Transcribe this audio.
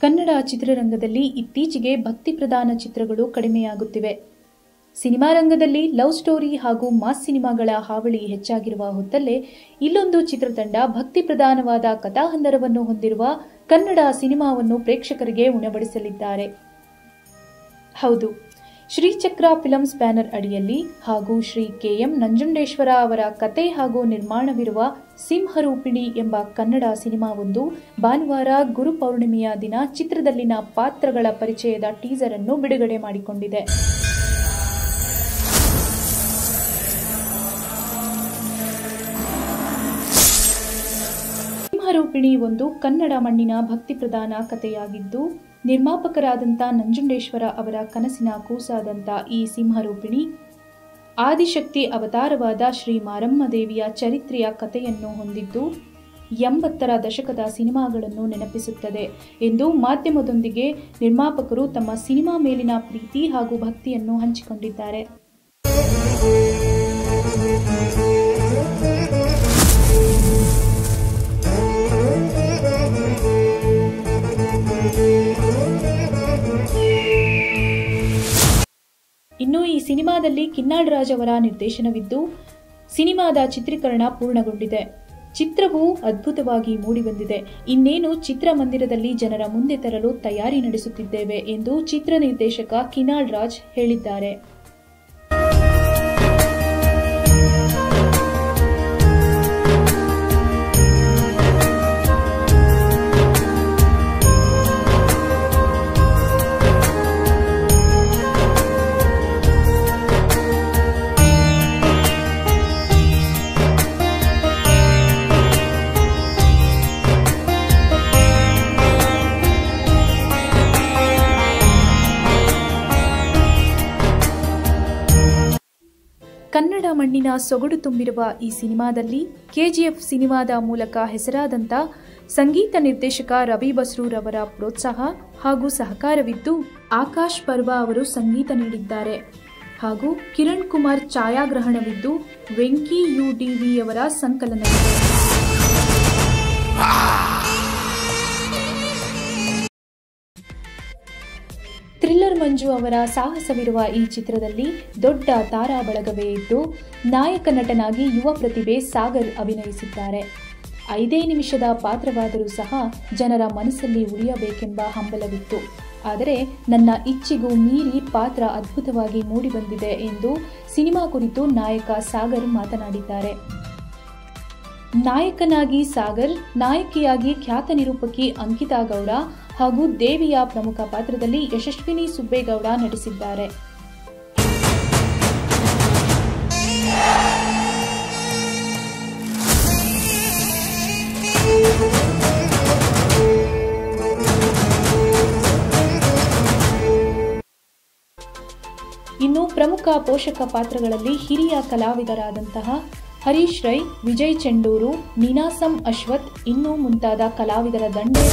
ಕನ್ನಡ ಚಿತ್ರರಂಗದಲ್ಲಿ ಇತ್ತೀಚೆಗೆ ಭಕ್ತಿ ಪ್ರಧಾನ ಚಿತ್ರಗಳು ಕಡಿಮೆಯಾಗುತ್ತಿವೆ. ಸಿನಿಮಾ ರಂಗದಲ್ಲಿ ಲವ್ ಸ್ಟೋರಿ ಹಾಗೂ ಮಾಸ್ ಸಿನಿಮಾಗಳ ಹಾವಳಿ ಹೆಚ್ಚಾಗಿರುವ ಹೊತ್ತಲ್ಲೇ ಇಲ್ಲೊಂದು ಚಿತ್ರತಂಡ ಭಕ್ತಿ ಪ್ರಧಾನವಾದ ಕಥಾಹಂದರವನ್ನು ಹೊಂದಿರುವ ಕನ್ನಡ ಸಿನಿಮಾವನ್ನು ಪ್ರೇಕ್ಷಕರಿಗೆ ಉಣಬಡಿಸಲಿದ್ದಾರೆ. ಹೌದು, ಶ್ರೀಚಕ್ರ ಫಿಲ್ಮ್ಸ್ ಬ್ಯಾನರ್ ಅಡಿಯಲ್ಲಿ ಹಾಗೂ ಶ್ರೀ ಕೆ.ಎಂ. ನಂಜುಂಡೇಶ್ವರ ಅವರ ಕತೆ ಹಾಗೂ ನಿರ್ಮಾಣವಿರುವ ಸಿಂಹರೂಪಿಣಿ ಎಂಬ ಕನ್ನಡ ಸಿನಿಮಾವೊಂದು ಭಾನುವಾರ ಗುರುಪೌರ್ಣಿಮೆಯ ದಿನ ಚಿತ್ರದಲ್ಲಿನ ಪಾತ್ರಗಳ ಪರಿಚಯದ ಟೀಸರ್ ಅನ್ನು ಬಿಡುಗಡೆ ಮಾಡಿಕೊಂಡಿದೆ. ಸಿಂಹರೂಪಿಣಿ ಒಂದು ಕನ್ನಡ ಮಣ್ಣಿನ ಭಕ್ತಿ ಪ್ರಧಾನ ಕಥೆಯಾಗಿದ್ದು, ನಿರ್ಮಾಪಕರಾದಂಥ ನಂಜುಂಡೇಶ್ವರ ಅವರ ಕನಸಿನ ಕೂಸಾದಂಥ ಈ ಸಿಂಹರೂಪಿಣಿ ಆದಿಶಕ್ತಿ ಅವತಾರವಾದ ಶ್ರೀ ಮಾರಮ್ಮ ದೇವಿಯ ಚರಿತ್ರೆಯ ಕಥೆಯನ್ನು ಹೊಂದಿದ್ದು 80ರ ದಶಕದ ಸಿನಿಮಾಗಳನ್ನು ನೆನಪಿಸುತ್ತದೆ ಎಂದು ಮಾಧ್ಯಮದೊಂದಿಗೆ ನಿರ್ಮಾಪಕರು ತಮ್ಮ ಸಿನಿಮಾ ಮೇಲಿನ ಪ್ರೀತಿ ಹಾಗೂ ಭಕ್ತಿಯನ್ನು ಹಂಚಿಕೊಂಡಿದ್ದಾರೆ. ಇನ್ನು ಈ ಸಿನಿಮಾದಲ್ಲಿ ಕಿನ್ನಾಳ್ ರಾಜ್ ಅವರ ನಿರ್ದೇಶನವಿದ್ದು, ಸಿನಿಮಾದ ಚಿತ್ರೀಕರಣ ಪೂರ್ಣಗೊಂಡಿದೆ. ಚಿತ್ರವು ಅದ್ಭುತವಾಗಿ ಮೂಡಿಬಂದಿದೆ. ಇನ್ನೇನು ಚಿತ್ರಮಂದಿರದಲ್ಲಿ ಜನರ ಮುಂದೆ ತರಲು ತಯಾರಿ ನಡೆಸುತ್ತಿದ್ದೇವೆ ಎಂದು ಚಿತ್ರ ನಿರ್ದೇಶಕ ಕಿನ್ನಾಳ್ ರಾಜ್ ಹೇಳಿದ್ದಾರೆ. ಕನ್ನಡ ಮಣ್ಣಿನ ಸೊಗಡು ತುಂಬಿರುವ ಈ ಸಿನಿಮಾದಲ್ಲಿ ಕೆಜಿಎಫ್ ಸಿನಿಮಾದ ಮೂಲಕ ಹೆಸರಾದಂಥ ಸಂಗೀತ ನಿರ್ದೇಶಕ ರವಿ ಬಸ್ರೂರ್ ಅವರ ಪ್ರೋತ್ಸಾಹ ಹಾಗೂ ಸಹಕಾರವಿದ್ದು, ಆಕಾಶ್ ಪರ್ವ ಅವರು ಸಂಗೀತ ನೀಡಿದ್ದಾರೆ ಹಾಗೂ ಕಿರಣ್ ಕುಮಾರ್ ಛಾಯಾಗ್ರಹಣವಿದ್ದು, ವೆಂಕಿ ಯುಡಿವಿ ಅವರ ಸಂಕಲನವಿದೆ. ಥ್ರಿಲ್ಲರ್ ಮಂಜು ಅವರ ಸಾಹಸವಿರುವ ಈ ಚಿತ್ರದಲ್ಲಿ ದೊಡ್ಡ ತಾರಾ ಬಳಗವೇ ಇದ್ದು, ನಾಯಕ ನಟನಾಗಿ ಯುವ ಪ್ರತಿಭೆ ಸಾಗರ್ ಅಭಿನಯಿಸಿದ್ದಾರೆ. 5 ನಿಮಿಷದ ಪಾತ್ರವಾದರೂ ಸಹ ಜನರ ಮನಸ್ಸಲ್ಲಿ ಉಳಿಯಬೇಕೆಂಬ ಹಂಬಲವಿತ್ತು. ಆದರೆ ನನ್ನ ಇಚ್ಛೆಗೂ ಮೀರಿ ಪಾತ್ರ ಅದ್ಭುತವಾಗಿ ಮೂಡಿಬಂದಿದೆ ಎಂದು ಸಿನಿಮಾ ಕುರಿತು ನಾಯಕ ಸಾಗರ್ ಮಾತನಾಡಿದ್ದಾರೆ. ನಾಯಕನಾಗಿ ಸಾಗರ್, ನಾಯಕಿಯಾಗಿ ಖ್ಯಾತ ನಿರೂಪಕಿ ಅಂಕಿತಾ ಗೌಡ ಹಾಗೂ ದೇವಿಯ ಪ್ರಮುಖ ಪಾತ್ರದಲ್ಲಿ ಯಶಸ್ವಿನಿ ಸುಬ್ಬೇಗೌಡ ನಟಿಸಿದ್ದಾರೆ. ಇನ್ನು ಪ್ರಮುಖ ಪೋಷಕ ಪಾತ್ರಗಳಲ್ಲಿ ಹಿರಿಯ ಕಲಾವಿದರಾದಂತಹ ಹರೀಶ್ ರೈ, ವಿಜಯ್ ಚೆಂಡೂರು, ನೀನಾಸಂ ಅಶ್ವಥ್ ಇನ್ನೂ ಮುಂತಾದ ಕಲಾವಿದರ ದಂಡೇ